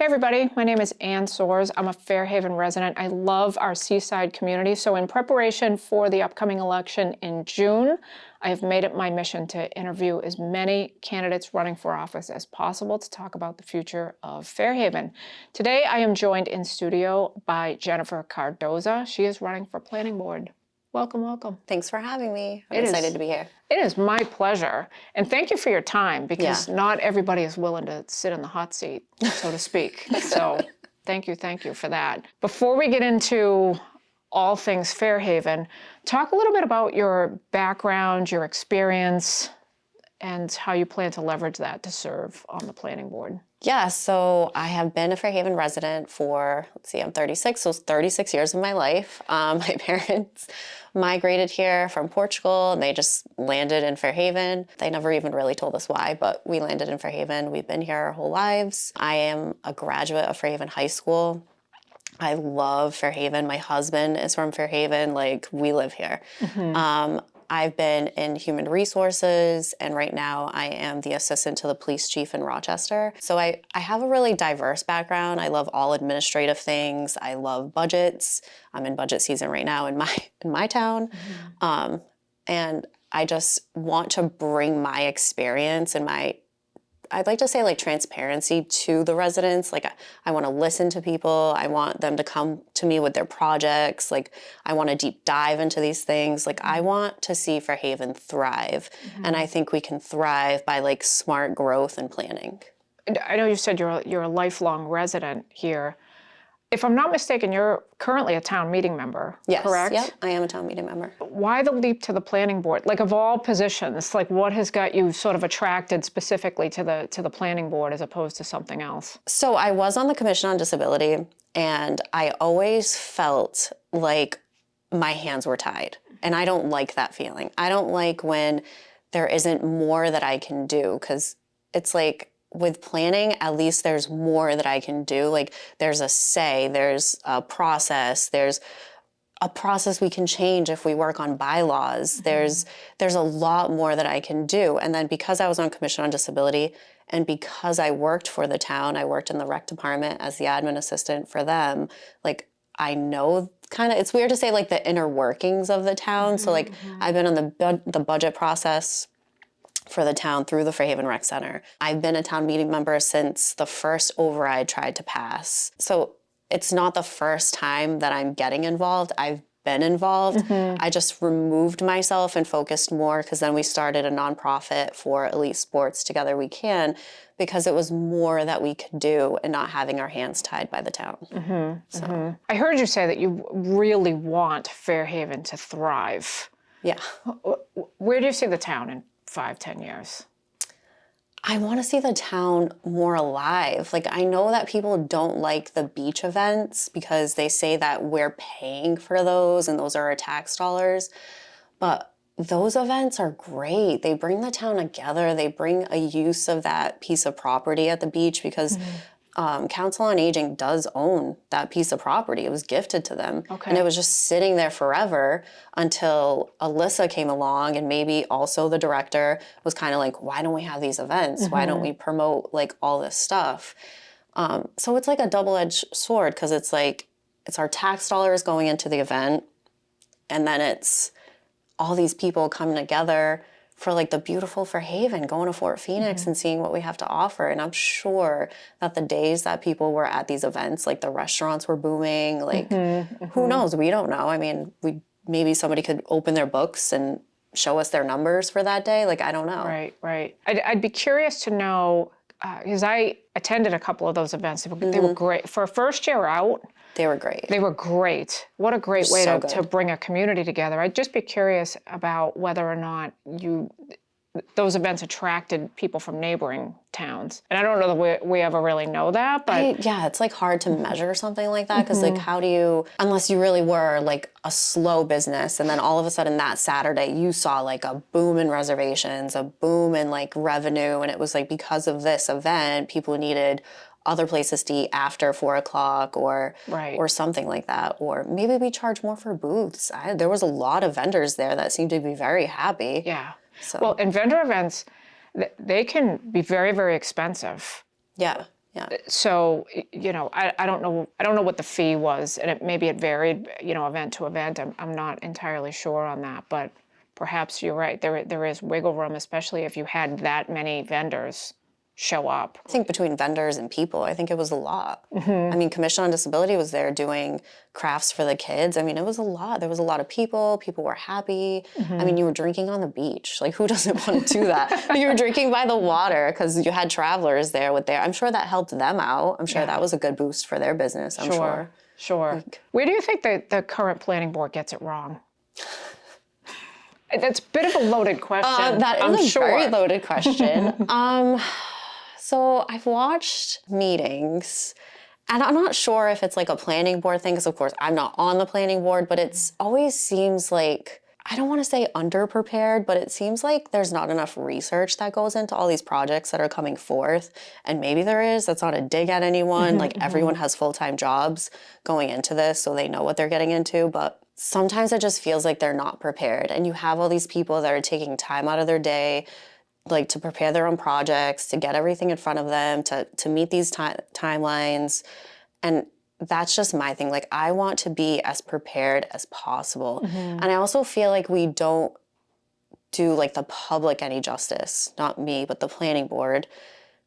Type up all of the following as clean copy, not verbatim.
Hey everybody, my name is Ann Soares. I'm a Fairhaven resident. I love our seaside community. So in preparation for the upcoming election in June, I have made it my mission to interview as many candidates running for office as possible to talk about the future of Fairhaven. Today I am joined in studio by Jennifer Cardoza. She is running for planning board. Welcome, welcome. Thanks for having me. I'm excited to be here. It is my pleasure. And thank you for your time, because not everybody is willing to sit in the hot seat, so to speak. So thank you for that. Before we get into all things Fairhaven, talk a little bit about your background, your experience, and how you plan to leverage that to serve on the planning board. Yeah, so I have been a Fairhaven resident for, I'm 36, so it's 36 years of my life. My parents migrated here from Portugal, and they just landed in Fairhaven. They never even really told us why, but we landed in Fairhaven. We've been here our whole lives. I am a graduate of Fairhaven High School. I love Fairhaven. My husband is from Fairhaven. We live here. Mm-hmm. I've been in human resources, and right now I am the assistant to the police chief in Rochester. So I have a really diverse background. I love all administrative things. I love budgets. I'm in budget season right now in my town. Mm-hmm. And I just want to bring my experience and I'd like to say transparency to the residents. I want to listen to people. I want them to come to me with their projects. I want to deep dive into these things. I want to see Fairhaven thrive. Mm-hmm. And I think we can thrive by smart growth and planning. I know you said you're a lifelong resident here. If I'm not mistaken, you're currently a town meeting member, correct? Yes, I am a town meeting member. Why the leap to the planning board? Of all positions, what has got you sort of attracted specifically to the planning board as opposed to something else? So I was on the Commission on Disability, and I always felt like my hands were tied. And I don't like that feeling. I don't like when there isn't more that I can do, because it's with planning, at least there's more that I can do. There's a say, there's a process we can change if we work on bylaws. Mm-hmm. There's a lot more that I can do. And then because I was on Commission on Disability, and because I worked for the town, I worked in the rec department as the admin assistant for them, I know it's weird to say the inner workings of the town. Mm-hmm. So I've been on the budget process for the town through the Fairhaven Rec Center. I've been a town meeting member since the first override tried to pass. So it's not the first time that I'm getting involved. I've been involved. Mm-hmm. I just removed myself and focused more, because then we started a nonprofit for elite sports, Together We Can, because it was more that we could do and not having our hands tied by the town. Mm-hmm. So. Mm-hmm. I heard you say that you really want Fairhaven to thrive. Yeah. Where do you see the town in 5-10 years? I want to see the town more alive. I know that people don't like the beach events because they say that we're paying for those and those are our tax dollars. But those events are great. They bring the town together. They bring a use of that piece of property at the beach, because Council on Aging does own that piece of property. It was gifted to them. Okay. And it was just sitting there forever until Alyssa came along, and maybe also the director was kind of why don't we have these events? Mm-hmm. Why don't we promote all this stuff? So it's a double-edged sword, because it's it's our tax dollars going into the event, and then it's all these people coming together for the beautiful Fairhaven, going to Fort Phoenix, mm-hmm. and seeing what we have to offer. And I'm sure that the days that people were at these events, the restaurants were booming, mm-hmm. Mm-hmm. Who knows? We don't know. I mean, maybe somebody could open their books and show us their numbers for that day. I don't know. Right. I'd be curious to know, because I attended a couple of those events. They mm-hmm. were great. For a first year out, They were great. They were great. What a great way to bring a community together. I'd just be curious about whether or not those events attracted people from neighboring towns. And I don't know that we ever really know that, but... it's hard to measure something like that, because mm-hmm. How do you, unless you really were a slow business, and then all of a sudden that Saturday you saw a boom in reservations, a boom in revenue, and it was because of this event, people needed other places to eat after 4 o'clock or something like that. Or maybe we charge more for booths. There was a lot of vendors there that seemed to be very happy. Yeah. So. Well, and vendor events, they can be very, very expensive. Yeah. Yeah. So, I don't know. I don't know what the fee was, and maybe it varied, event to event. I'm not entirely sure on that, but perhaps you're right. There is wiggle room, especially if you had that many vendors show up. I think between vendors and people, I think it was a lot. I mean, Commission on Disability was there doing crafts for the kids. I mean, it was a lot. There was a lot of people. People were happy. I mean, you were drinking on the beach. Like, who doesn't want to do that? You were drinking by the water because you had travelers there with their. I'm sure that helped them out. I'm sure that was a good boost for their business. I'm sure. Sure. Where do you think the current planning board gets it wrong? That's a bit of a loaded question. That I'm is a sure. very loaded question. So I've watched meetings, and I'm not sure if it's like a planning board thing, because of course I'm not on the planning board, but it's always seems like, I don't want to say underprepared, but it seems like there's not enough research that goes into all these projects that are coming forth. And maybe there is. That's not a dig at anyone. Like everyone has full-time jobs going into this, so they know what they're getting into. But sometimes it just feels like they're not prepared. And you have all these people that are taking time out of their day, like to prepare their own projects, to get everything in front of them, to meet these timelines. And that's just my thing. Like, I want to be as prepared as possible. And I also feel like we don't do like the public any justice, not me, but the planning board.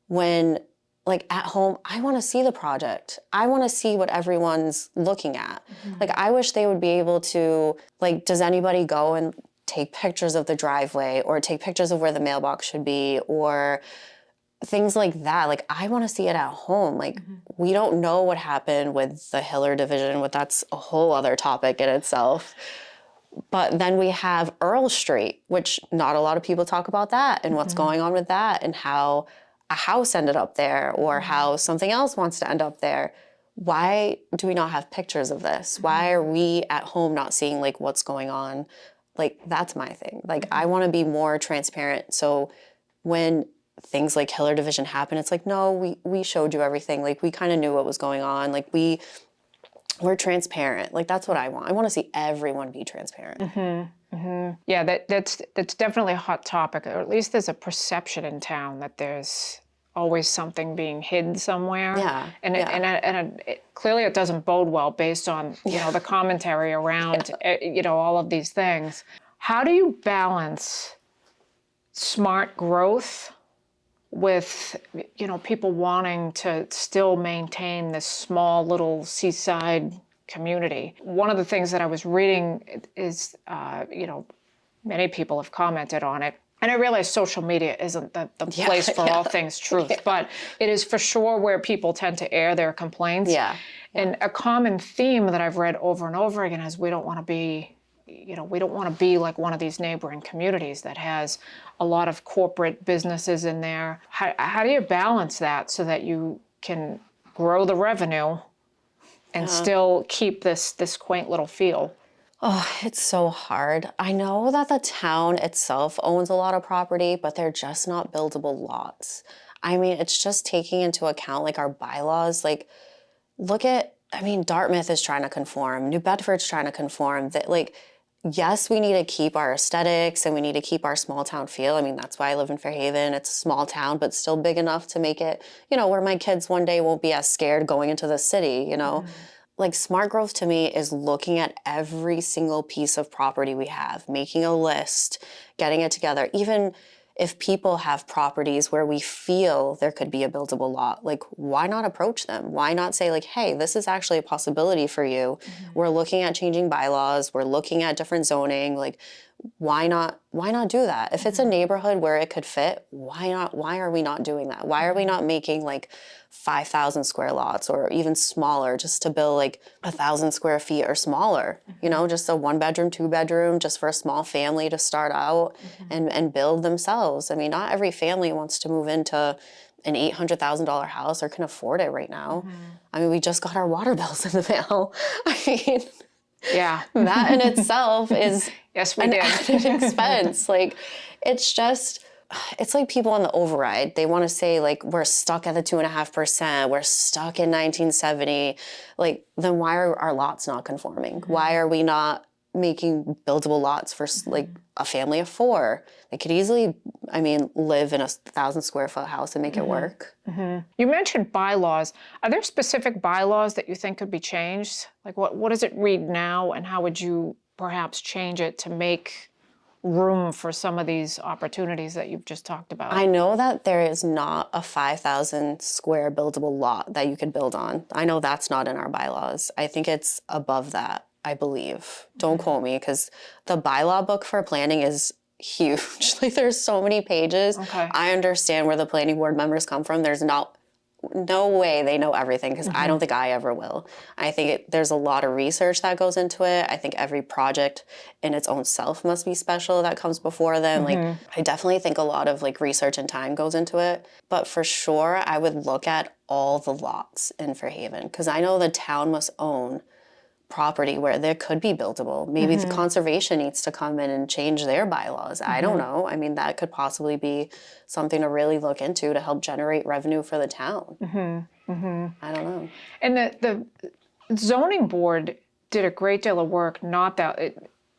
When like at home, I want to see the project. I want to see what everyone's looking at. Like, I wish they would be able to, like, does anybody go and take pictures of the driveway or take pictures of where the mailbox should be or things like that. Like, I want to see it at home. Like, we don't know what happened with the Hiller division, but that's a whole other topic in itself. But then we have Earl Street, which not a lot of people talk about that and what's going on with that and how a house ended up there or how something else wants to end up there. Why do we not have pictures of this? Why are we at home not seeing like what's going on? Like, that's my thing. Like, I want to be more transparent. So when things like Hiller division happen, it's like, no, we showed you everything. Like, we kind of knew what was going on. Like, we're transparent. Like, that's what I want. I want to see everyone be transparent. Yeah, that's definitely a hot topic, or at least there's a perception in town that there's always something being hidden somewhere. Yeah, And clearly it doesn't bode well based on, the commentary around, all of these things. How do you balance smart growth with, people wanting to still maintain this small little seaside community? One of the things that I was reading is, many people have commented on it. And I realize social media isn't the place for all things truth, but it is for sure where people tend to air their complaints. And a common theme that I've read over and over again is we don't want to be, we don't want to be like one of these neighboring communities that has a lot of corporate businesses in there. How do you balance that so that you can grow the revenue and still keep this quaint little feel? Oh, it's so hard. I know that the town itself owns a lot of property, but they're just not buildable lots. I mean, it's just taking into account like our bylaws. Like, Dartmouth is trying to conform. New Bedford's trying to conform. That, like, yes, we need to keep our aesthetics and we need to keep our small town feel. I mean, that's why I live in Fairhaven. It's a small town, but still big enough to make it, where my kids one day won't be as scared going into the city, Like, smart growth to me is looking at every single piece of property we have, making a list, getting it together. Even if people have properties where we feel there could be a buildable lot, like, why not approach them? Why not say, like, hey, this is actually a possibility for you. We're looking at changing bylaws. We're looking at different zoning. Like, why not do that? If it's a neighborhood where it could fit, why not? Why are we not doing that? Why are we not making like 5,000 square lots or even smaller, just to build like 1,000 square feet or smaller, just a 1-bedroom, 2-bedroom, just for a small family to start out and build themselves. I mean, not every family wants to move into an $800,000 house or can afford it right now. I mean, we just got our water bills in the mail. I mean, yeah, that in itself is yes, we an did. added expense. Like, it's like people on the override. They want to say, like, we're stuck at the 2.5%. We're stuck in 1970. Like, then why are our lots not conforming? Why are we not making buildable lots for like a family of 4. They could easily, I mean, live in a 1,000-square-foot house and make it work. You mentioned bylaws. Are there specific bylaws that you think could be changed? Like what does it read now, and how would you perhaps change it to make room for some of these opportunities that you've just talked about? I know that there is not a 5,000 square buildable lot that you could build on. I know that's not in our bylaws. I think it's above that, I believe. Don't quote me, because the bylaw book for planning is huge. Like, there's so many pages. Okay. I understand where the planning board members come from. There's no way they know everything, because I don't think I ever will. I think there's a lot of research that goes into it. I think every project in its own self must be special that comes before them. Like, I definitely think a lot of like research and time goes into it. But for sure, I would look at all the lots in Fairhaven, because I know the town must own property where there could be buildable. Maybe the conservation needs to come in and change their bylaws. I don't know. I mean, that could possibly be something to really look into to help generate revenue for the town. I don't know. And the zoning board did a great deal of work,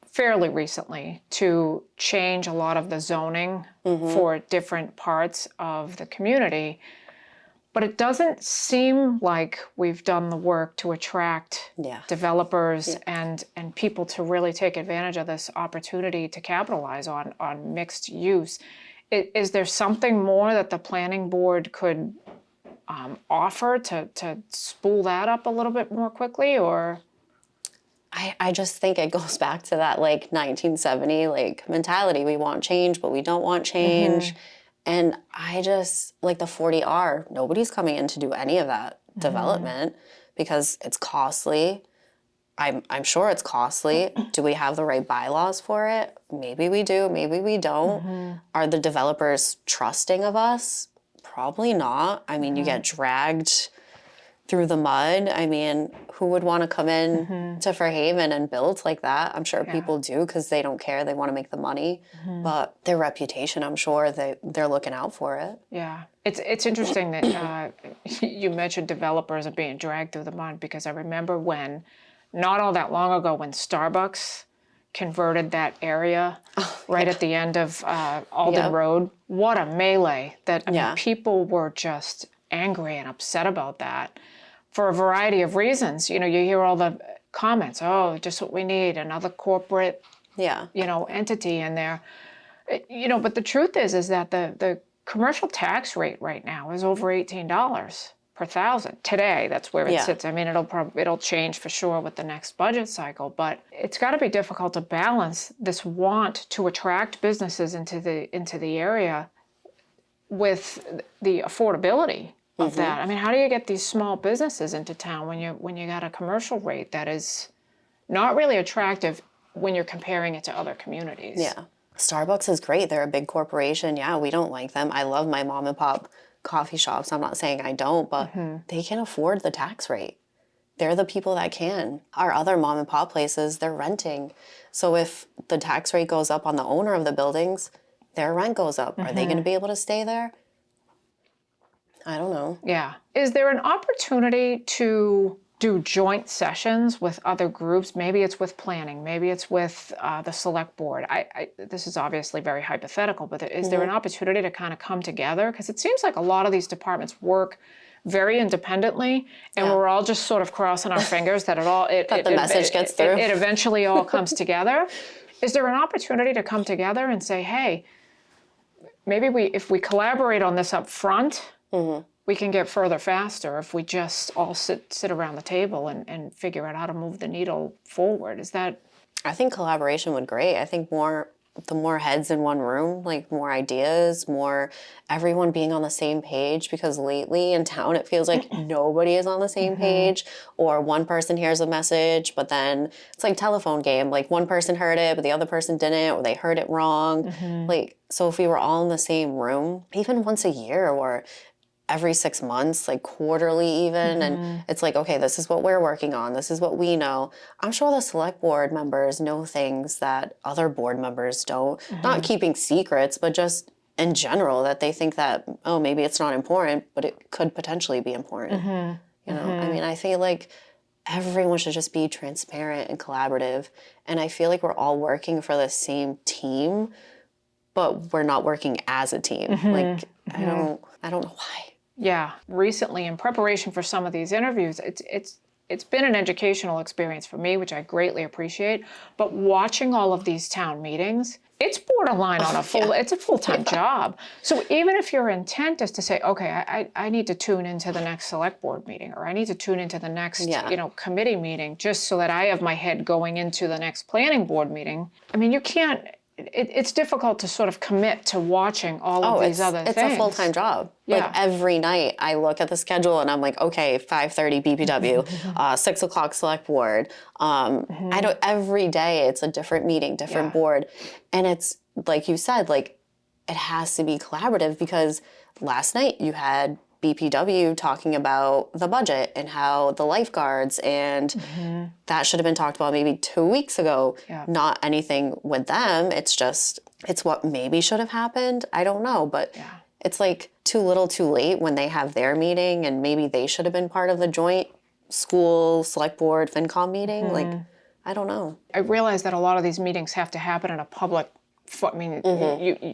fairly recently, to change a lot of the zoning for different parts of the community. But it doesn't seem like we've done the work to attract developers and people to really take advantage of this opportunity to capitalize on mixed use. Is there something more that the planning board could offer to spool that up a little bit more quickly, or? I just think it goes back to that like 1970 like mentality. We want change, but we don't want change. And I just, like the 40R, nobody's coming in to do any of that development because it's costly. I'm sure it's costly. Do we have the right bylaws for it? Maybe we do, maybe we don't. Are the developers trusting of us? Probably not. I mean, you get dragged through the mud. I mean, who would want to come in to Fairhaven and build like that? I'm sure people do, because they don't care. They want to make the money. But their reputation, I'm sure they're looking out for it. Yeah. It's interesting that you mentioned developers are being dragged through the mud, because I remember when, not all that long ago, when Starbucks converted that area at the end of Alden Road. What a melee. I mean, people were just angry and upset about that for a variety of reasons. You hear all the comments, oh, just what we need, another corporate entity in there. But the truth is that the commercial tax rate right now is over $18 per thousand. Today, that's where it sits. I mean, it'll change for sure with the next budget cycle, but it's got to be difficult to balance this want to attract businesses into the area with the affordability of that. I mean, how do you get these small businesses into town when you got a commercial rate that is not really attractive when you're comparing it to other communities? Yeah. Starbucks is great. They're a big corporation. Yeah, we don't like them. I love my mom and pop coffee shops. I'm not saying I don't, but they can afford the tax rate. They're the people that can. Our other mom and pop places, they're renting. So if the tax rate goes up on the owner of the buildings, their rent goes up. Are they going to be able to stay there? I don't know. Yeah. Is there an opportunity to do joint sessions with other groups? Maybe it's with planning, maybe it's with the select board. This is obviously very hypothetical, but is there an opportunity to kind of come together? Because it seems like a lot of these departments work very independently, and we're all just sort of crossing our fingers that the message gets through. It eventually all comes together. Is there an opportunity to come together and say, hey, maybe if we collaborate on this up front, we can get further faster if we just all sit around the table and figure out how to move the needle forward? Is that? I think collaboration would be great. I think the more heads in one room, like more ideas, more everyone being on the same page, because lately in town it feels like nobody is on the same page, or one person hears a message, but then it's like telephone game. Like one person heard it, but the other person didn't, or they heard it wrong. Like, so if we were all in the same room, even once a year or every 6 months, like quarterly even, and it's like, okay, this is what we're working on. This is what we know. I'm sure the select board members know things that other board members don't. Not keeping secrets, but just in general, that they think that, oh, maybe it's not important, but it could potentially be important. I mean, I feel like everyone should just be transparent and collaborative. And I feel like we're all working for the same team, but we're not working as a team. Like, I don't know why. Yeah, recently in preparation for some of these interviews, it's been an educational experience for me, which I greatly appreciate. But watching all of these town meetings, it's borderline on a it's a full-time job. So even if your intent is to say, okay, I need to tune into the next select board meeting, or I need to tune into the next, committee meeting, just so that I have my head going into the next planning board meeting. I mean, you can't. It's difficult to sort of commit to watching all of these other things. It's a full-time job. Yeah. Like every night I look at the schedule and I'm like, okay, 5:30 BPW, 6 o'clock select board. I don't, every day it's a different meeting, different board. And it's like you said, like it has to be collaborative, because last night you had BPW talking about the budget and how the lifeguards, and that should have been talked about maybe 2 weeks ago. Yeah. Not anything with them. It's just, it's what maybe should have happened. I don't know, but it's like too little too late when they have their meeting, and maybe they should have been part of the joint school select board FinCom meeting. Like, I don't know. I realize that a lot of these meetings have to happen in a public. I mean,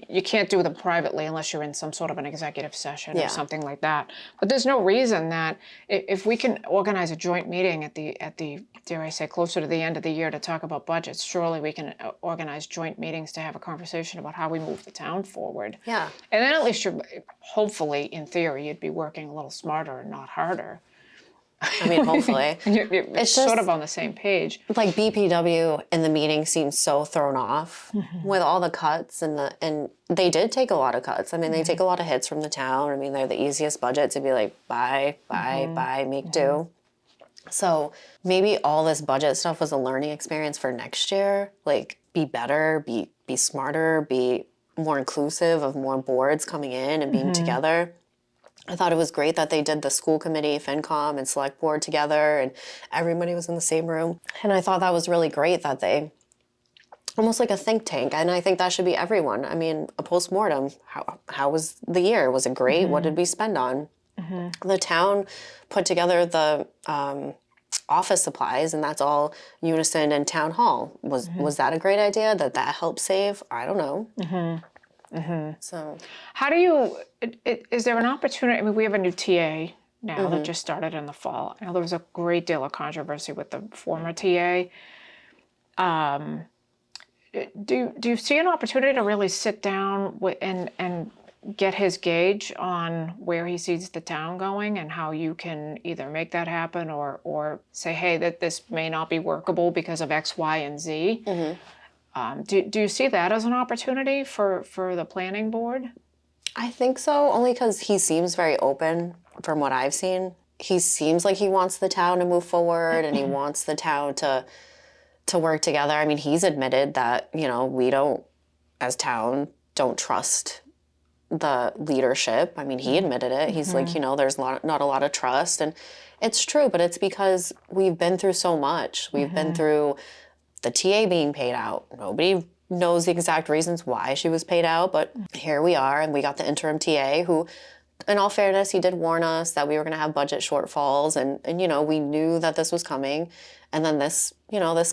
you can't do them privately unless you're in some sort of an executive session or something like that. But there's no reason that if we can organize a joint meeting at the dare I say, closer to the end of the year to talk about budgets, surely we can organize joint meetings to have a conversation about how we move the town forward. Yeah. And then at least you're, hopefully, in theory, you'd be working a little smarter and not harder. I mean, hopefully. It's sort of on the same page. Like BPW in the meeting seems so thrown off with all the cuts, and they did take a lot of cuts. I mean, they take a lot of hits from the town. I mean, they're the easiest budget to be like, buy, make do. So maybe all this budget stuff was a learning experience for next year. Like, be better, be smarter, be more inclusive of more boards coming in and being together. I thought it was great that they did the school committee, FinCom, and select board together, and everybody was in the same room. And I thought that was really great that they, almost like a think tank, and I think that should be everyone. I mean, a postmortem. How was the year? Was it great? What did we spend on? The town put together the office supplies, and that's all Unison and Town Hall. Was that a great idea? That helped save? I don't know. So, how do you? Is there an opportunity? I mean, we have a new TA now that just started in the fall. I know there was a great deal of controversy with the former TA. Do you see an opportunity to really sit down and get his gauge on where he sees the town going, and how you can either make that happen or say, hey, that this may not be workable because of X, Y, and Z? Do you see that as an opportunity for the planning board? I think so, only because he seems very open from what I've seen. He seems like he wants the town to move forward, and he wants the town to work together. I mean, he's admitted that, we don't, as town, don't trust the leadership. I mean, he admitted it. He's like, there's not a lot of trust. And it's true, but it's because we've been through so much. We've been through the TA being paid out. Nobody knows the exact reasons why she was paid out, but here we are, and we got the interim TA who, in all fairness, he did warn us that we were going to have budget shortfalls, and we knew that this was coming. And then this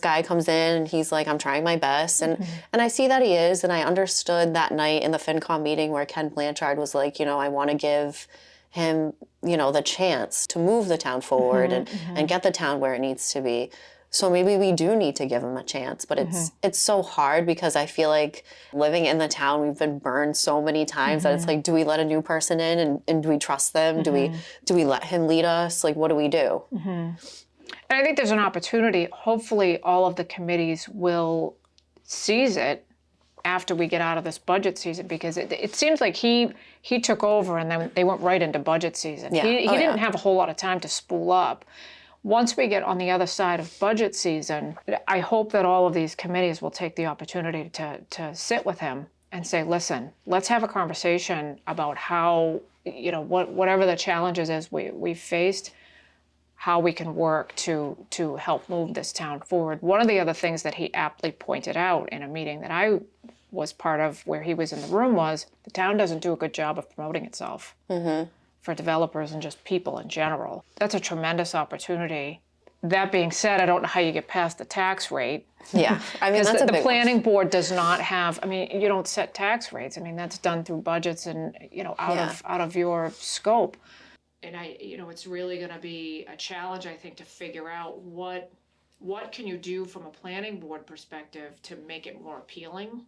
guy comes in and he's like, I'm trying my best. And I see that he is, and I understood that night in the FinCom meeting where Ken Blanchard was like, I want to give him, the chance to move the town forward and get the town where it needs to be. So maybe we do need to give him a chance, but it's so hard, because I feel like living in the town, we've been burned so many times that it's like, do we let a new person in and do we trust them? Do we let him lead us? Like, what do we do? And I think there's an opportunity. Hopefully all of the committees will seize it after we get out of this budget season, because it seems like he took over and then they went right into budget season. Yeah. He didn't have a whole lot of time to spool up. Once we get on the other side of budget season, I hope that all of these committees will take the opportunity to sit with him and say, listen, let's have a conversation about how, whatever the challenges is we faced, how we can work to help move this town forward. One of the other things that he aptly pointed out in a meeting that I was part of where he was in the room was the town doesn't do a good job of promoting itself. For developers and just people in general. That's a tremendous opportunity That being said, I don't know how you get past the tax rate. Yeah, I mean, Because that's a the big one. planning board does not have, I mean, you don't set tax rates. I mean, that's done through budgets and, Yeah. out of your scope. And it's really going to be a challenge, I think, to figure out what can you do from a planning board perspective to make it more appealing,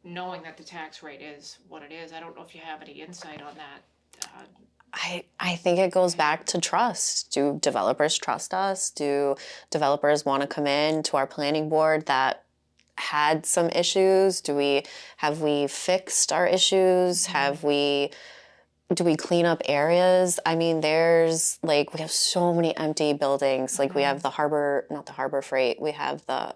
knowing that the tax rate is what it is. I don't know if you have any insight on that. I think it goes back to trust. Do developers trust us? Do developers want to come in to our planning board that had some issues? Have we fixed our issues? Do we clean up areas? I mean, there's like, we have so many empty buildings. Like we have the harbor, not the Harbor Freight, we have the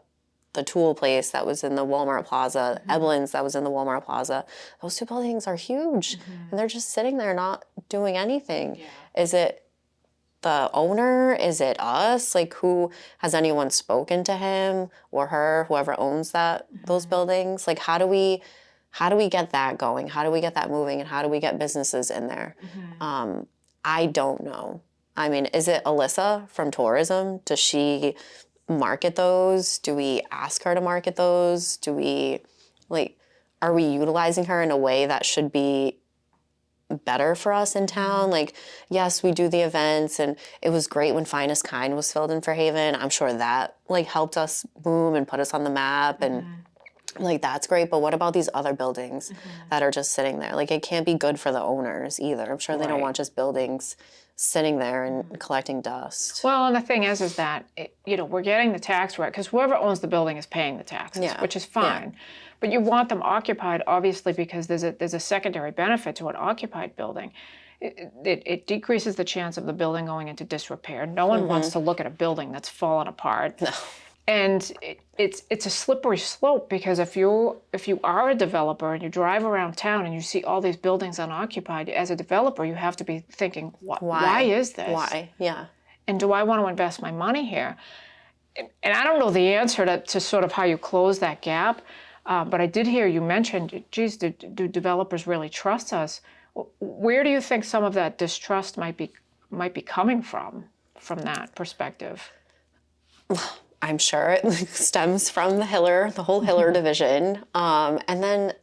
tool place that was in the Walmart Plaza, Evelyn's that was in the Walmart Plaza. Those two buildings are huge and they're just sitting there not doing anything. Yeah. Is it the owner? Is it us? Like, who has anyone spoken to him or her, whoever owns those buildings? Like, how do we get that going? How do we get that moving? And how do we get businesses in there? I don't know. I mean, is it Alyssa from tourism? Does she market those? Do we ask her to market those? Are we utilizing her in a way that should be better for us in town? Like, yes, we do the events and it was great when Finest Kind was filled in Fairhaven. I'm sure that like helped us boom and put us on the map and like, that's great, but what about these other buildings that are just sitting there? Like, it can't be good for the owners either. I'm sure they don't Right. want just buildings sitting there and collecting dust. Well, and the thing is that, we're getting the tax rate, because whoever owns the building is paying the taxes, Yeah. which is fine. But you want them occupied, obviously, because there's a secondary benefit to an occupied building. It decreases the chance of the building going into disrepair. No one wants to look at a building that's fallen apart. No. And it's a slippery slope, because if you are a developer and you drive around town and you see all these buildings unoccupied, as a developer you have to be thinking, why is this? Why? Yeah. And do I want to invest my money here? And I don't know the answer to sort of how you close that gap, but I did hear you mention, geez, do developers really trust us? Where do you think some of that distrust might be coming from that perspective? I'm sure it stems from the whole Hiller division. And then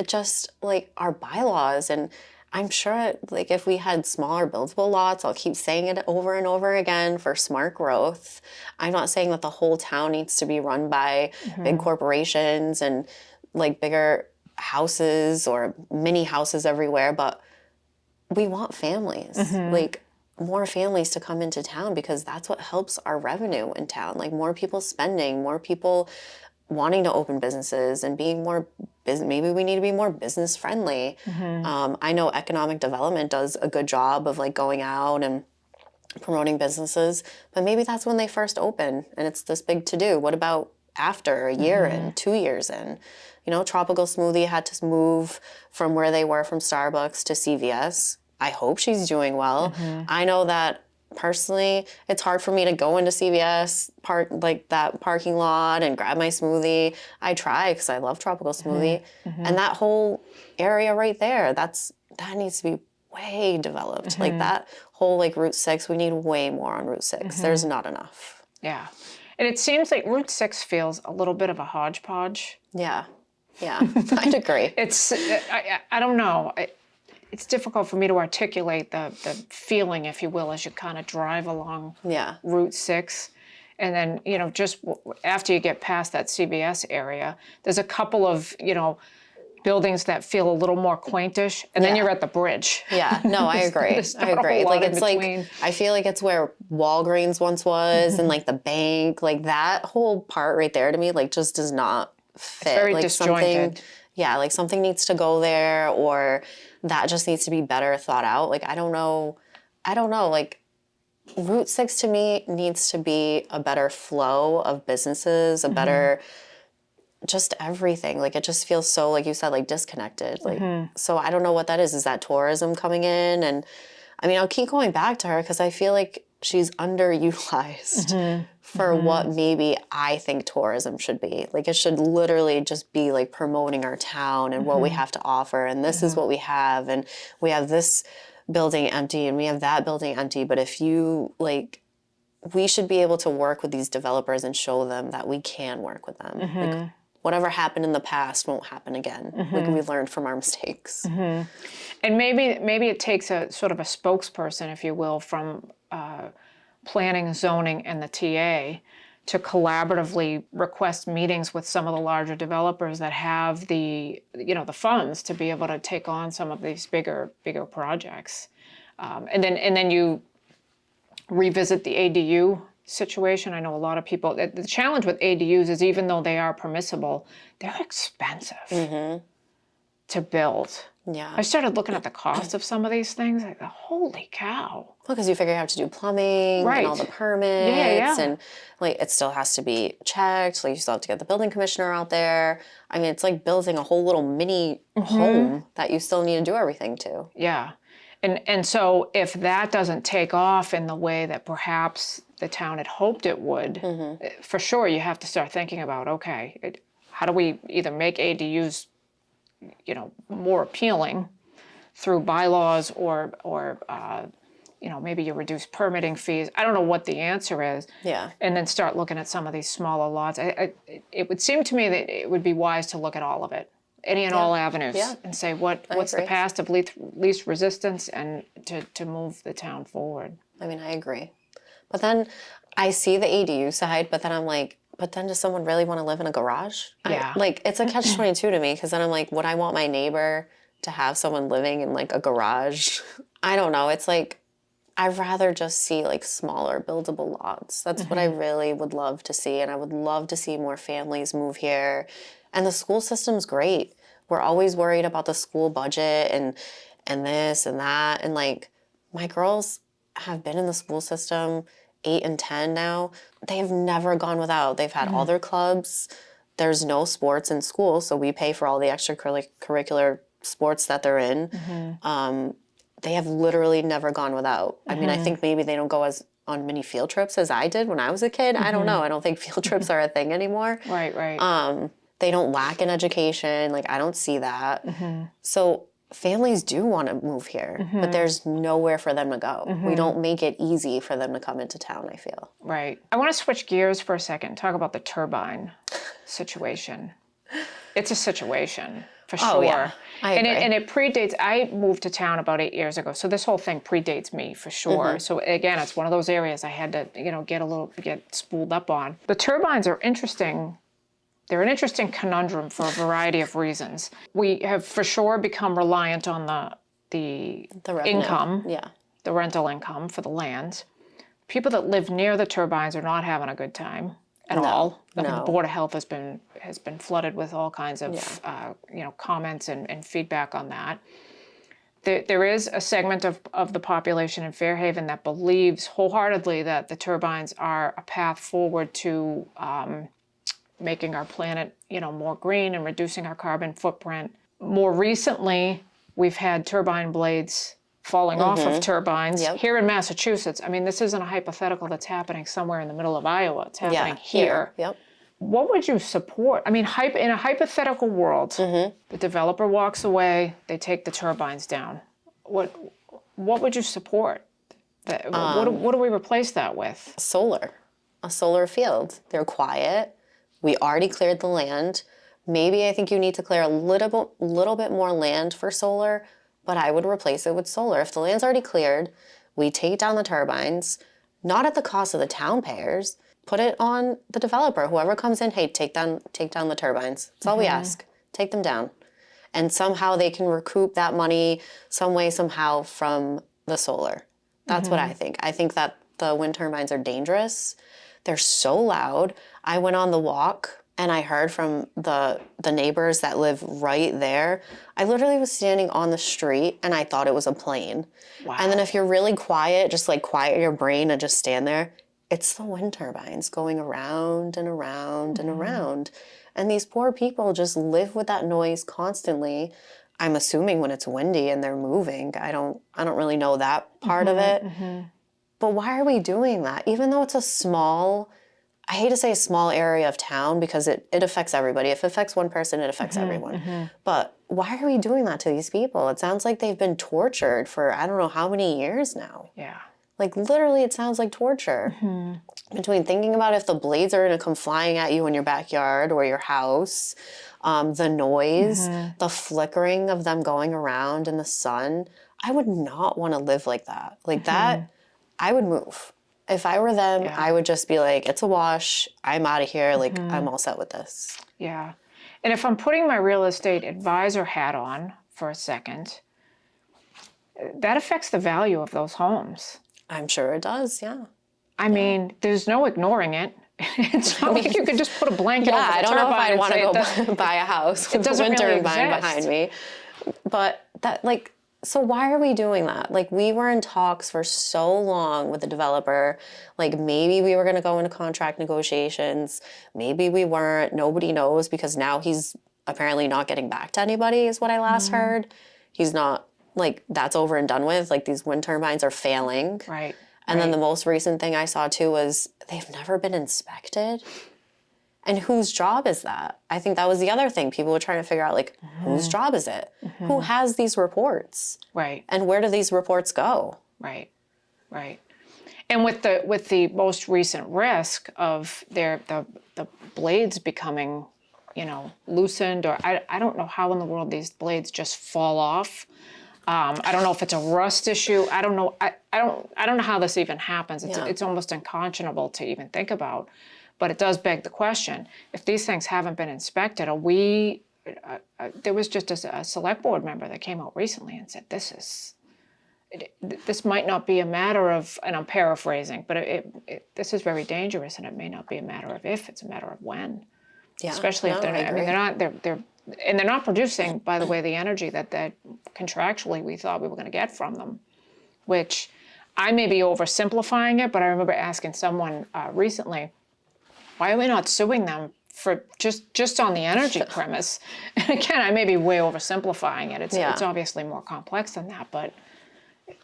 just like our bylaws. And I'm sure like if we had smaller buildable lots, I'll keep saying it over and over again, for smart growth. I'm not saying that the whole town needs to be run by big corporations and like bigger houses or mini houses everywhere, but we want families. Like, more families to come into town, because that's what helps our revenue in town. Like, more people spending, more people wanting to open businesses and being more business. Maybe we need to be more business friendly. I know economic development does a good job of like going out and promoting businesses, but maybe that's when they first open and it's this big to do. What about after a year in, 2 years in? Tropical Smoothie had to move from where they were from Starbucks to CVS. I hope she's doing well. I know that personally, it's hard for me to go into CVS, like that parking lot and grab my smoothie. I try because I love Tropical Smoothie. And that whole area right there, that needs to be way developed. Like that whole like Route 6, we need way more on Route 6. There's not enough. Yeah. And it seems like Route 6 feels a little bit of a hodgepodge. Yeah. I'd agree. I don't know. It's difficult for me to articulate the feeling, if you will, as you kind of drive along Route 6. And then, just after you get past that CVS area, there's a couple of, buildings that feel a little more quaintish, and then you're at the bridge. Yeah, no, I agree. I agree. Like, it's like, I feel like it's where Walgreens once was and like the bank, like that whole part right there to me, like just does not fit. It's very like disjointed. Like something needs to go there, or that just needs to be better thought out. Like, I don't know. Like, Route 6 to me needs to be a better flow of businesses, a better just everything. Like, it just feels so, like you said, like disconnected. Like, so I don't know what that is. Is that tourism coming in? And I mean, I'll keep going back to her because I feel like she's underutilized for what maybe I think tourism should be. Like, it should literally just be like promoting our town and what we have to offer. And this is what we have. And we have this building empty and we have that building empty. But if you like we should be able to work with these developers and show them that we can work with them. Like, whatever happened in the past won't happen again. Like, we learned from our mistakes. And maybe it takes a sort of a spokesperson, if you will, from planning, zoning, and the TA to collaboratively request meetings with some of the larger developers that have the funds to be able to take on some of these bigger projects, and then you revisit the ADU situation. I know a lot of people. The challenge with ADUs is even though they are permissible, they're expensive to build. Yeah. I started looking at the cost of some of these things. Like, holy cow! Well, because you figure you have to do plumbing and all the permits, and like it still has to be checked. Like you still have to get the building commissioner out there. I mean, it's like building a whole little mini home that you still need to do everything to. Yeah, and so if that doesn't take off in the way that perhaps the town had hoped it would, for sure you have to start thinking about, okay, how do we either make ADUs more appealing through bylaws or maybe you reduce permitting fees. I don't know what the answer is. Yeah. And then start looking at some of these smaller lots. It would seem to me that it would be wise to look at all of it, any and all avenues, and say what's the path of least resistance and to move the town forward. I mean, I agree. But then I see the ADU side, but then I'm like, but then does someone really want to live in a garage? Yeah. It's a catch-22 to me, because then I'm like, would I want my neighbor to have someone living in like a garage? I don't know. It's like, I'd rather just see like smaller buildable lots. That's what I really would love to see. And I would love to see more families move here. And the school system's great. We're always worried about the school budget and this and that. And like, my girls have been in the school system 8 and 10 now. They have never gone without. They've had all their clubs. There's no sports in school, so we pay for all the extracurricular sports that they're in. They have literally never gone without. I mean, I think maybe they don't go on many field trips as I did when I was a kid. I don't know. I don't think field trips are a thing anymore. Right. They don't lack in education. Like, I don't see that. So families do want to move here, but there's nowhere for them to go. We don't make it easy for them to come into town, I feel. Right. I want to switch gears for a second and talk about the turbine situation. It's a situation, for sure. Oh, yeah. I agree. And it predates, I moved to town about 8 years ago, so this whole thing predates me, for sure. So again, it's one of those areas I had to, get spooled up on. The turbines are interesting. They're an interesting conundrum for a variety of reasons. We have for sure become reliant on the income, the rental income for the land. People that live near the turbines are not having a good time at all. The Board of Health has been flooded with all kinds of comments and feedback on that. There is a segment of the population in Fairhaven that believes wholeheartedly that the turbines are a path forward to making our planet, more green and reducing our carbon footprint. More recently, we've had turbine blades falling off of turbines here in Massachusetts. I mean, this isn't a hypothetical that's happening somewhere in the middle of Iowa. It's happening here. What would you support? I mean, in a hypothetical world, the developer walks away, they take the turbines down. What would you support? What do we replace that with? Solar. A solar field. They're quiet. We already cleared the land. Maybe I think you need to clear a little bit more land for solar, but I would replace it with solar. If the land's already cleared, we take down the turbines, not at the cost of the town payers. Put it on the developer. Whoever comes in, hey, take down the turbines. That's all we ask. Take them down. And somehow they can recoup that money some way, somehow from the solar. That's what I think. I think that the wind turbines are dangerous. They're so loud. I went on the walk and I heard from the neighbors that live right there. I literally was standing on the street and I thought it was a plane. Wow. And then if you're really quiet, just like quiet your brain and just stand there, it's the wind turbines going around and around and around. And these poor people just live with that noise constantly. I'm assuming when it's windy and they're moving. I don't really know that part of it. But why are we doing that? Even though it's a small, I hate to say a small area of town because it affects everybody. If it affects one person, it affects everyone. But why are we doing that to these people? It sounds like they've been tortured for I don't know how many years now. Yeah. Like, literally, it sounds like torture. Between thinking about if the blades are going to come flying at you in your backyard or your house, the noise, the flickering of them going around in the sun, I would not want to live like that. Like that, I would move. If I were them, Yeah. I would just be like, it's a wash. I'm out of here. Like, I'm all set with this. Yeah. And if I'm putting my real estate advisor hat on for a second, that affects the value of those homes. I'm sure it does, yeah. I mean, there's no ignoring it. It's not like you could just put a blanket over the I don't know if turbine I'd and want say to go buy a house with a doesn't wind really turbine exist. behind me. But that, like, so why are we doing that? Like, we were in talks for so long with the developer. Like, maybe we were going to go into contract negotiations. Maybe we weren't. Nobody knows, because now he's apparently not getting back to anybody, is what I last heard. He's not, like, that's over and done with. Like, these wind turbines are failing. Right. And then the most recent thing I saw too was they've never been inspected. And whose job is that? I think that was the other thing. People were trying to figure out, like, whose job is it? Who has these reports? Right. And where do these reports go? Right. Right. And with the most recent risk of the blades becoming, loosened, or I don't know how in the world these blades just fall off. I don't know if it's a rust issue. I don't know. I don't know how this even happens. It's almost unconscionable to even think about. But it does beg the question: if these things haven't been inspected, are we? There was just a select board member that came out recently and said, this might not be a matter of, and I'm paraphrasing, but this is very dangerous, and it may not be a matter of if, it's a matter of when. Yeah, Especially if they're not, they're not producing, by the way, the energy that contractually we thought we were going to get from them, which I may be oversimplifying it, but I remember asking someone recently, why are we not suing them for just on the energy premise? And again, I may be way oversimplifying it. It's obviously more complex than that, but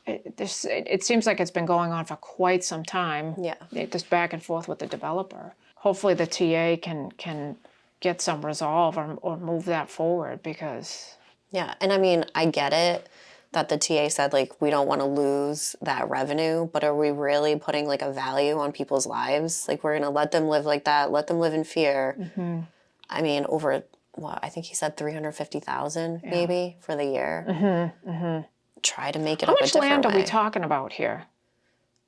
it seems like it's been going on for quite some time. Yeah. This back and forth with the developer. Hopefully the TA can get some resolve or move that forward, because... Yeah, and I mean, I get it that the TA said, like, we don't want to lose that revenue, but are we really putting, like, a value on people's lives? Like, we're going to let them live like that, let them live in fear. I mean, over, I think he said 350,000 maybe for the year. Try to make it up a different way. How much land are we talking about here?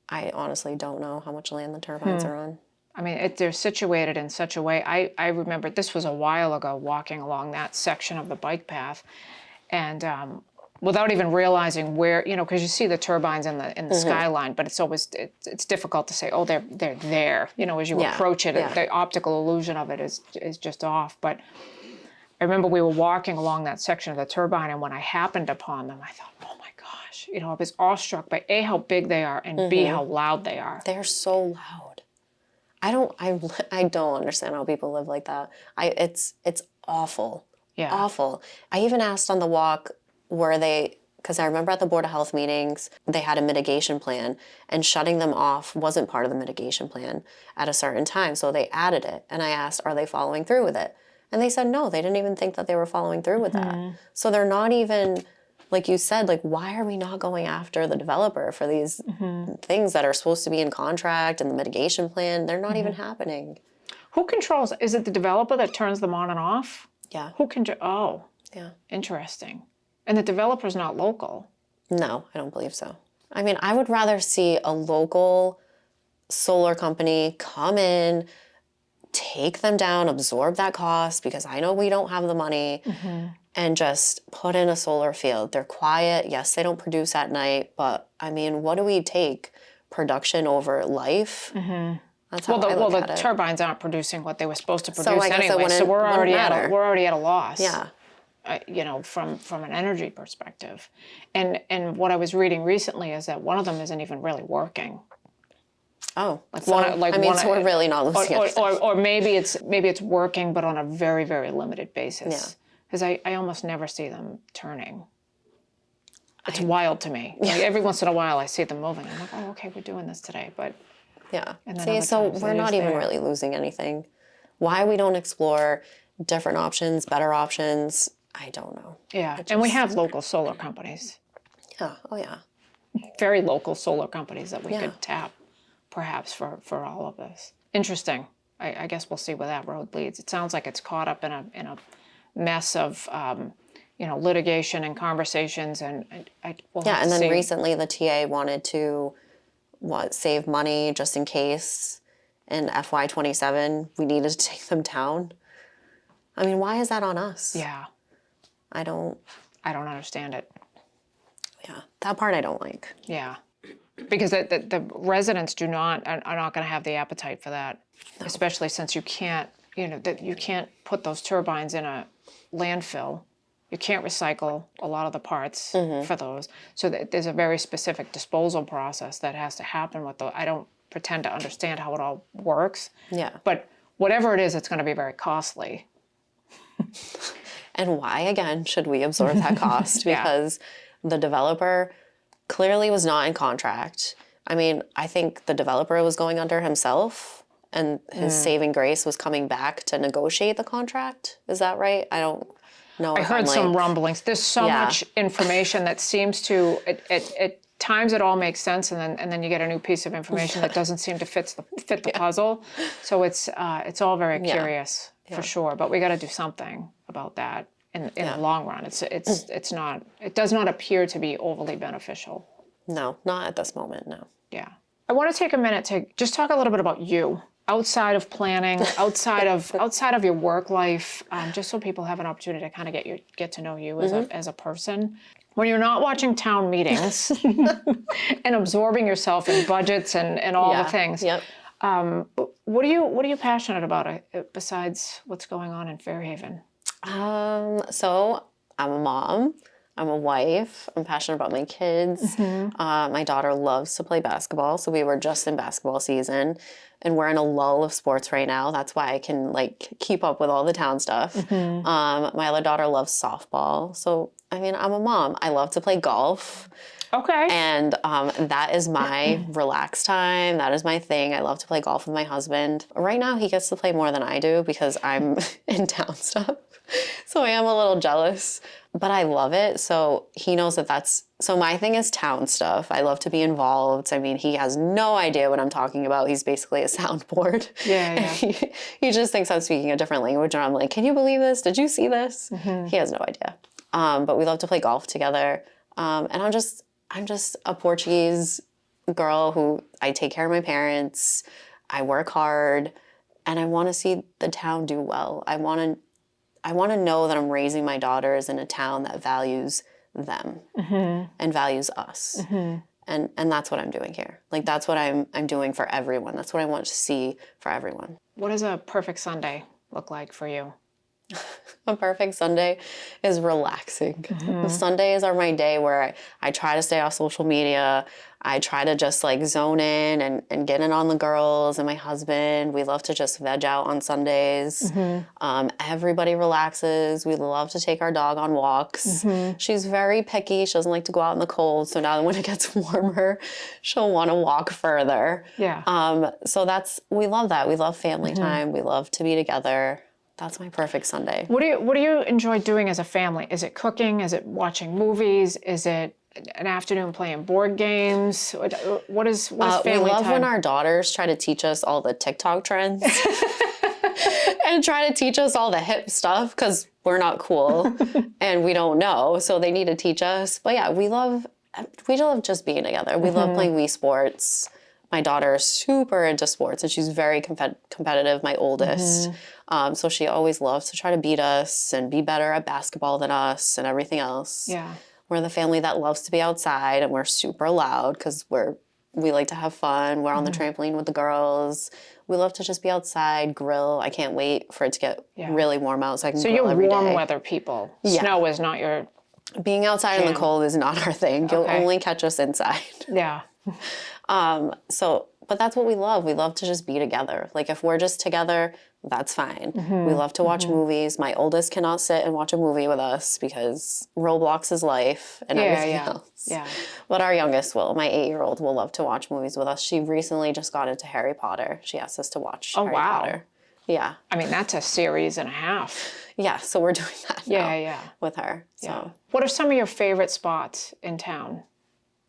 I honestly don't know how much land the turbines are on. I mean, they're situated in such a way. I remember, this was a while ago, walking along that section of the bike path, and without even realizing where, because you see the turbines in the skyline, but it's always it's difficult to say, oh, they're there. As you approach it, the optical illusion of it is just off. But I remember we were walking along that section of the turbine, and when I happened upon them, I thought, oh my gosh, I was awestruck by A, how big they are, and B, how loud they are. They're so loud. I don't understand how people live like that. It's awful. Yeah. Awful. I even asked on the walk, because I remember at the Board of Health meetings, they had a mitigation plan, and shutting them off wasn't part of the mitigation plan at a certain time, so they added it. And I asked, are they following through with it? And they said no, they didn't even think that they were following through with that. So they're not even, like you said, like, why are we not going after the developer for these things that are supposed to be in contract and the mitigation plan? They're not even happening. Who controls? Is it the developer that turns them on and off? Yeah. Who controls? Oh. Yeah. Interesting. And the developer's not local. No, I don't believe so. I mean, I would rather see a local solar company come in, take them down, absorb that cost, because I know we don't have the money, and just put in a solar field. They're quiet. Yes, they don't produce at night, but I mean, what do we take? Production over life? That's how I look at it. The turbines aren't producing what they were supposed to produce anyway, so we're already at a loss. Yeah. From an energy perspective. And what I was reading recently is that one of them isn't even really working. Oh, so we're really not losing it. Or maybe it's working, but on a very, very limited basis. Yeah. Because I almost never see them turning. It's wild to me. Like, every once in a while I see them moving. I'm like, oh, okay, we're doing this today, but... Yeah. See, so we're not even really losing anything. Why we don't explore different options, better options, I don't know. Yeah, and we have local solar companies. Yeah, oh yeah. very local solar companies that we Yeah. could tap, perhaps, for all of this. Interesting. I guess we'll see where that road leads. It sounds like it's caught up in a mess of litigation and conversations, and we'll Yeah, have and to then see. recently the TA wanted to, save money just in case in FY27 we needed to take them down. I mean, why is that on us? Yeah, I don't understand it. Yeah, that part I don't like. Yeah, because the residents are not going to have the appetite for that, especially since you can't put those turbines in a landfill. You can't recycle a lot of the parts for those. So there's a very specific disposal process that has to happen with those. I don't pretend to understand how it all works. Yeah. But whatever it is, it's going to be very costly. And why, again, should we absorb that cost? Yeah. Because the developer clearly was not in contract. I mean, I think the developer was going under himself, and his saving grace was coming back to negotiate the contract. Is that right? I don't know. I heard some rumblings. There's so Yeah. much information that seems to at times it all makes sense, and then you get a new piece of information that doesn't seem to fit the puzzle. So it's all very curious for sure. But we got to do something about that in the long run. It does not appear to be overly beneficial. No, not at this moment, no. Yeah. I want to take a minute to just talk a little bit about you. Outside of planning, outside of your work life, just so people have an opportunity to kind of get to know you as a person. When you're not watching town meetings and absorbing yourself in budgets and all the things, Yep. what are you passionate about besides what's going on in Fairhaven? So I'm a mom. I'm a wife. I'm passionate about my kids. My daughter loves to play basketball, so we were just in basketball season, and we're in a lull of sports right now. That's why I can keep up with all the town stuff. My other daughter loves softball, so I mean, I'm a mom. I love to play golf. Okay. And that is my relaxed time. That is my thing. I love to play golf with my husband. Right now, he gets to play more than I do because I'm in town stuff. So I am a little jealous, but I love it. So he knows so my thing is town stuff. I love to be involved. I mean, he has no idea what I'm talking about. He's basically a soundboard. Yeah. He just thinks I'm speaking a different language. And I'm like, can you believe this? Did you see this? He has no idea. But we love to play golf together. And I'm just a Portuguese girl who I take care of my parents. I work hard, and I want to see the town do well. I want to know that I'm raising my daughters in a town that values them and values us. And that's what I'm doing here. That's what I'm doing for everyone. That's what I want to see for everyone. What does a perfect Sunday look like for you? A perfect Sunday is relaxing. Sundays are my day where I try to stay off social media. I try to just zone in and get in on the girls and my husband. We love to just veg out on Sundays. Everybody relaxes. We love to take our dog on walks. She's very picky. She doesn't like to go out in the cold. So now when it gets warmer, she'll want to walk further. Yeah. So we love that. We love family time. We love to be together. That's my perfect Sunday. What do you enjoy doing as a family? Is it cooking? Is it watching movies? Is it an afternoon playing board games? What is family time? We love when our daughters try to teach us all the TikTok trends and try to teach us all the hip stuff because we're not cool and we don't know. So they need to teach us. But yeah, we love just being together. We love playing Wii Sports. My daughter is super into sports and she's very competitive, my oldest. So she always loves to try to beat us and be better at basketball than us and everything else. Yeah. We're the family that loves to be outside and we're super loud because we like to have fun. We're on the trampoline with the girls. We love to just be outside, grill. I can't wait for it to get really warm out so I can grill every day. So you're warm weather people. Yeah. Snow is not your... Being outside in the cold is not our thing. You'll only catch us inside. Yeah. But that's what we love. We love to just be together. If we're just together, that's fine. We love to watch movies. My oldest cannot sit and watch a movie with us because Roblox is life and everything else. Yeah. But our youngest will. My 8-year-old will love to watch movies with us. She recently just got into Harry Potter. She asked us to watch Harry Potter. Yeah. I mean, that's a series and a half. Yeah, so we're doing that now Yeah. with her. So. Yeah. What are some of your favorite spots in town?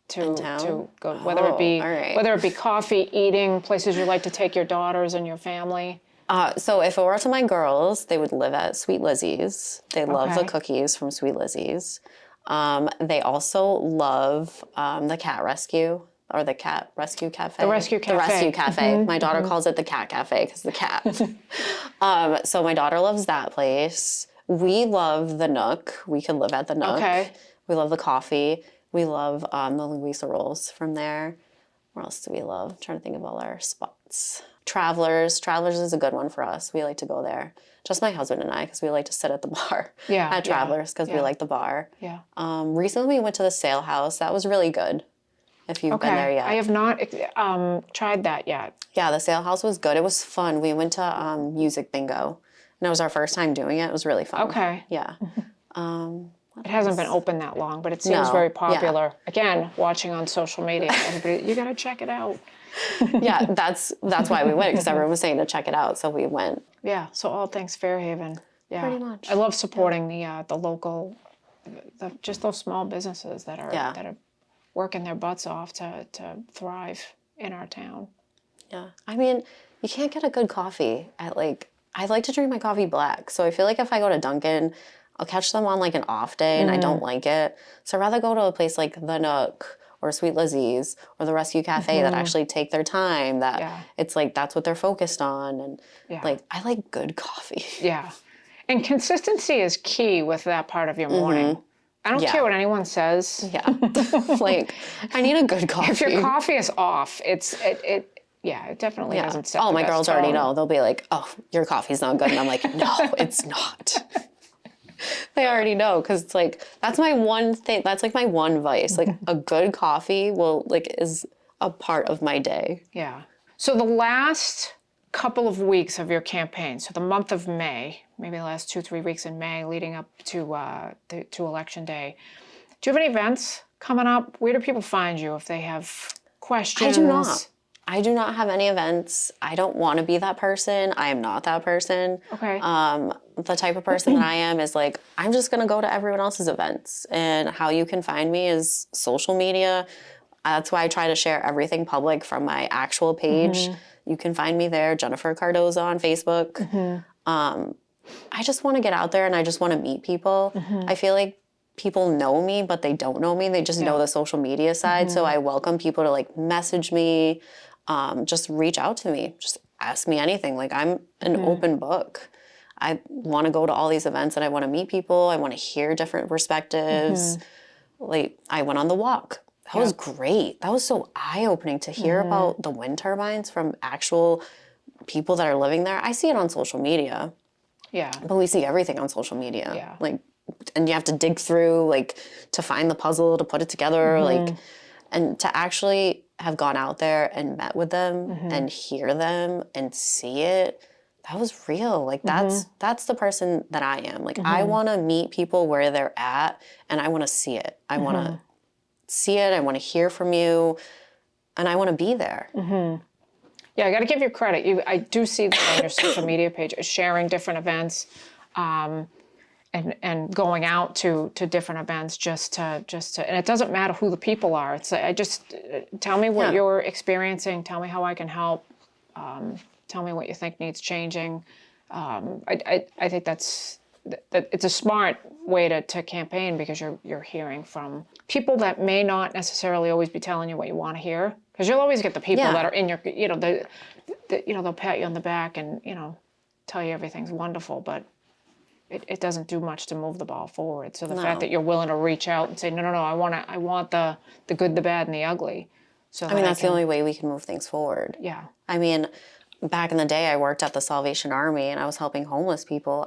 to go, whether it be all right. whether it be coffee, eating, places you like to take your daughters and your family? So if it were up to my girls, they would live at Sweet Lizzie's. They love the Okay. cookies from Sweet Lizzie's. They also love the cat rescue or the cat rescue cafe. The rescue cafe. The rescue cafe. My daughter calls it the cat cafe because the cat. So my daughter loves that place. We love the Nook. We could live at the Nook. Okay. We love the coffee. We love the Louisa rolls from there. Where else do we love? I'm trying to think of all our spots. Travelers. Travelers is a good one for us. We like to go there. Just my husband and I, because we like to sit at the bar at Travelers because we like the bar. Yeah. Recently we went to the Sale House. That was really good. If you've been there yet. I have not tried that yet. Yeah, the Sale House was good. It was fun. We went to music bingo. And it was our first time doing it. It was really fun. Okay. Yeah. It hasn't been open that long, but it seems No, very yeah. popular. Again, watching on social media, everybody, you got to check it out. Yeah, that's why we went, because everyone was saying to check it out, so we went. Yeah, so all things Fairhaven. Yeah, Pretty much. I love supporting the local, just those small businesses that are working their butts off to thrive in our town. Yeah, I mean, you can't get a good coffee at I like to drink my coffee black, so I feel like if I go to Dunkin', I'll catch them on an off day and I don't like it. So I'd rather go to a place like the Nook or Sweet Lizzie's or the Rescue Cafe that actually take their time, that it's that's what they're focused on. And I like good coffee. Yeah. And consistency is key with that part of your morning. I don't care what anyone says. Yeah. I need a good coffee. If your coffee is off, it definitely doesn't set Oh, the my best girls already tone. know. They'll be like, oh, your coffee's not good. And I'm like, no, it's not. They already know, because that's my one thing. That's my one vice. A good coffee is a part of my day. Yeah. So the last couple of weeks of your campaign, so the month of May, maybe the last 2-3 weeks in May leading up to Election Day, do you have any events coming up? Where do people find you if they have questions? I do not. I do not have any events. I don't want to be that person. I am not that person. Okay. The type of person that I am is I'm just going to go to everyone else's events. And how you can find me is social media. That's why I try to share everything public from my actual page. You can find me there, Jennifer Cardoza on Facebook. I just want to get out there and I just want to meet people. I feel like people know me, but they don't know me. They just know the social media side. So I welcome people to message me, just reach out to me, just ask me anything. I'm an open book. I want to go to all these events and I want to meet people. I want to hear different perspectives. I went on the walk. That was great. That was so eye-opening to hear about the wind turbines from actual people that are living there. I see it on social media. Yeah. But we see everything on social media. Yeah. And you have to dig through, to find the puzzle, to put it together, and to actually have gone out there and met with them and hear them and see it, that was real. That's the person that I am. I want to meet people where they're at, and I want to see it. I want to see it. I want to hear from you, and I want to be there. Yeah, I got to give you credit. I do see that on your social media page, sharing different events, and going out to different events just to, and it doesn't matter who the people are. It's tell me what you're experiencing. Tell me how I can help. Tell me what you think needs changing. I think that it's a smart way to campaign, because you're hearing from people that may not necessarily always be telling you what you want to hear. Because you'll always get the people that are in your, they'll pat you on the back and, tell you everything's wonderful, but it doesn't do much to move the ball forward. So the fact that you're willing to reach out and say, no, I want the good, the bad, and the ugly. So that's the only way we can move things forward. Yeah. Back in the day, I worked at the Salvation Army and I was helping homeless people.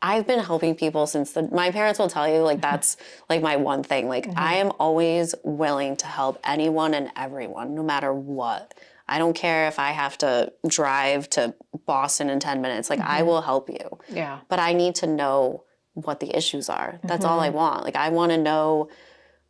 I've been helping people since my parents will tell you, that's my one thing. I am always willing to help anyone and everyone, no matter what. I don't care if I have to drive to Boston in 10 minutes. I will help you. Yeah. But I need to know what the issues are. That's all I want. I want to know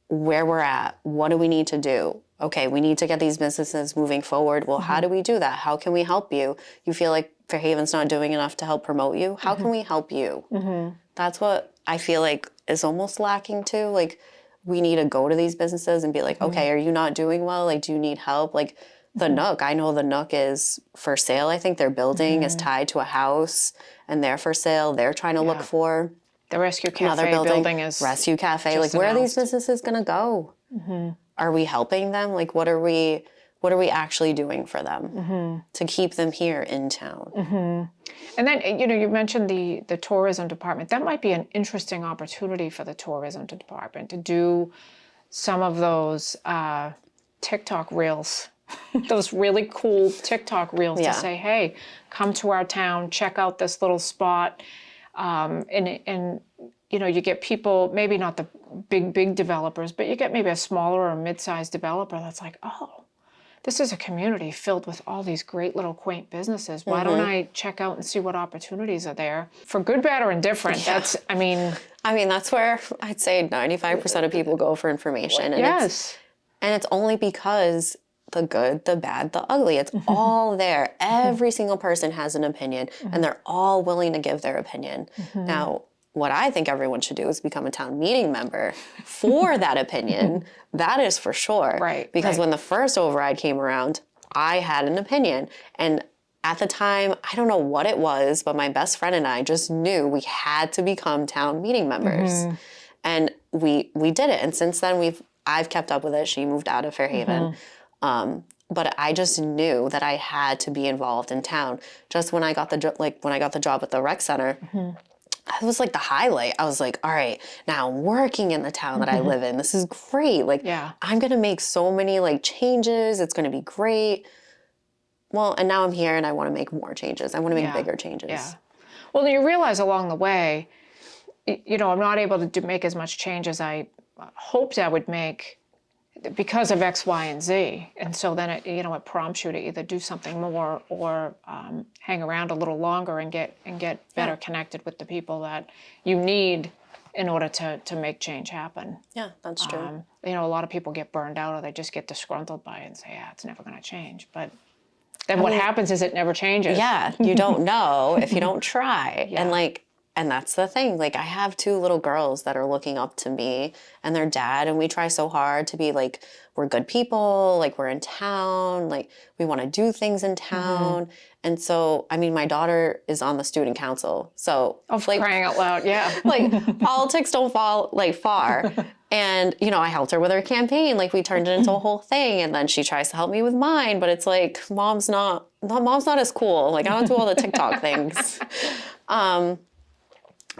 where we're at. What do we need to do? Okay, we need to get these businesses moving forward. Well, how do we do that? How can we help you? You feel like Fairhaven's not doing enough to help promote you? How can we help you? That's what I feel like is almost lacking too. we need to go to these businesses and be like, okay, are you not doing well? Like, do you need help? Like the Nook, I know the Nook is for sale. I think their building is tied to a house and they're for sale. They're trying to look for The Rescue another Cafe building is Rescue Cafe. Like, just where are these announced. businesses going to go? Are we helping them? Like, what are we actually doing for them to keep them here in town? And then, you know, you mentioned the tourism department. That might be an interesting opportunity for the tourism department to do some of those TikTok reels, those really cool TikTok reels Yeah. to say, hey, come to our town, check out this little spot. And you know, you get people, maybe not the big developers, but you get maybe a smaller or mid-sized developer that's like, oh, this is a community filled with all these great little quaint businesses. Why don't I check out and see what opportunities are there? For good, bad, or indifferent, that's, I mean, that's where I'd say 95% of people go for information. And yes. it's only because the good, the bad, the ugly, it's all there. Every single person has an opinion and they're all willing to give their opinion. Now, what I think everyone should do is become a town meeting member for that opinion. That is for sure. Right. Because when the first override came around, I had an opinion. And at the time, I don't know what it was, but my best friend and I just knew we had to become town meeting members. And we did it. And since then, I've kept up with it. She moved out of Fairhaven. But I just knew that I had to be involved in town. Just when I got the job at the rec center, it was like the highlight. I was like, all right, now I'm working in the town that I live in. This is great. Like, I'm going to make so many like changes. It's going to be great. Well, and now I'm here and I want to make more changes. I want to make bigger changes. Yeah. Well, you realize along the way, you know, I'm not able to make as much change as I hoped I would make because of X, Y, and Z. And so then it, you know, it prompts you to either do something more or hang around a little longer and get better connected with the people that you need in order to make change happen. Yeah, that's true. You know, a lot of people get burned out or they just get disgruntled by it and say, yeah, it's never going to change. But then what happens is it never changes. Yeah, you don't know if you don't try. And that's the thing. Like, I have 2 little girls that are looking up to me and their dad, and we try so hard to be like, we're good people, like we're in town, like we want to do things in town. And so, I mean, my daughter is on the student council. So, like, crying out loud, yeah. Like, politics don't fall like far. And, you know, I helped her with her campaign. Like, we turned it into a whole thing. And then she tries to help me with mine. But it's like, mom's not as cool. Like, I don't do all the TikTok things.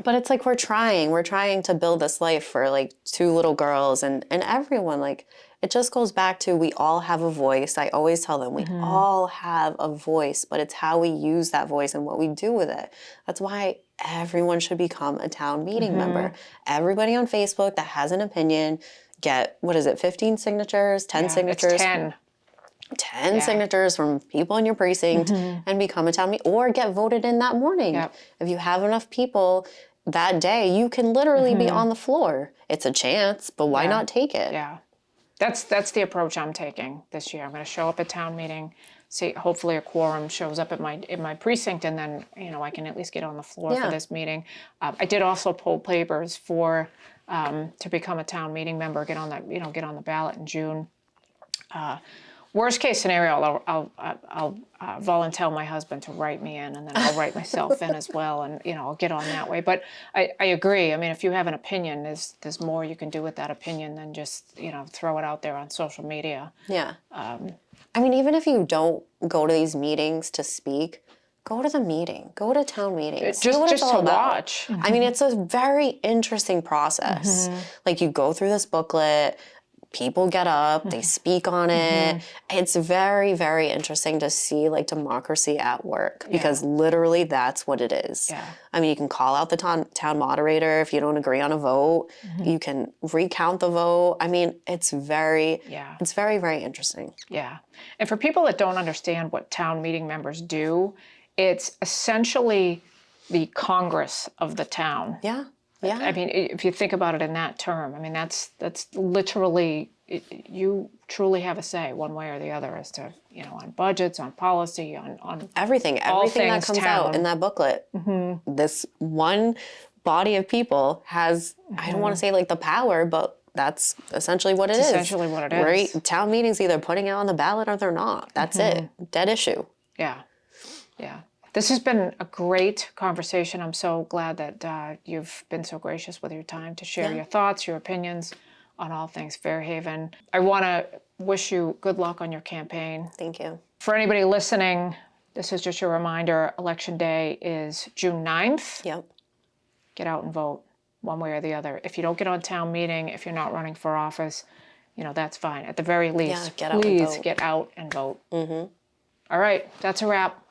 But it's like we're trying to build this life for like 2 little girls and everyone. Like, it just goes back to we all have a voice. I always tell them we all have a voice, but it's how we use that voice and what we do with it. That's why everyone should become a town meeting member. Everybody on Facebook that has an opinion, get, 15 signatures, 10 signatures? It's 10. 10 signatures from people in your precinct and become a town meeting or get voted in that morning. If you have enough people that day, you can literally be on the floor. It's a chance, but why not take it? Yeah. That's the approach I'm taking this year. I'm going to show up at town meeting, see, hopefully a quorum shows up at my precinct, and then, you know, I can at least get on the floor for this meeting. I did also poll papers for to become a town meeting member, get on the ballot in June. Worst case scenario, I'll volunteer my husband to write me in, and then I'll write myself in as well, and you know, I'll get on that way. But I agree. I mean, if you have an opinion, there's more you can do with that opinion than just, you know, throw it out there on social media. Yeah. I mean, even if you don't go to these meetings to speak, go to the meeting. Go to town meetings. Just to watch. I mean, it's a very interesting process. Like, you go through this booklet. People get up, they speak on it. It's very, very interesting to see like democracy at work because literally that's what it is. Yeah. I mean, you can call out the town moderator if you don't agree on a vote. You can recount the vote. I mean, it's very, very interesting. Yeah. And for people that don't understand what town meeting members do, it's essentially the Congress of the town. Yeah. Yeah. I mean, if you think about it in that term, I mean, that's literally, you truly have a say one way or the other as to, you know, on budgets, on policy, on everything that comes out in that booklet. This one body of people has, I don't want to say like the power, but that's essentially what it is. Essentially what it is. Right? Town meeting's either putting it on the ballot or they're not. That's it. Dead issue. Yeah. Yeah. This has been a great conversation. I'm so glad that you've been so gracious with your time to share your thoughts, your opinions on all things Fairhaven. I want to wish you good luck on your campaign. Thank you. For anybody listening, this is just a reminder, Election Day is June 9th. Yep. Get out and vote one way or the other. If you don't get on town meeting, if you're not running for office, that's fine. At the very least, get out and please vote. get out and vote. All right, that's a wrap.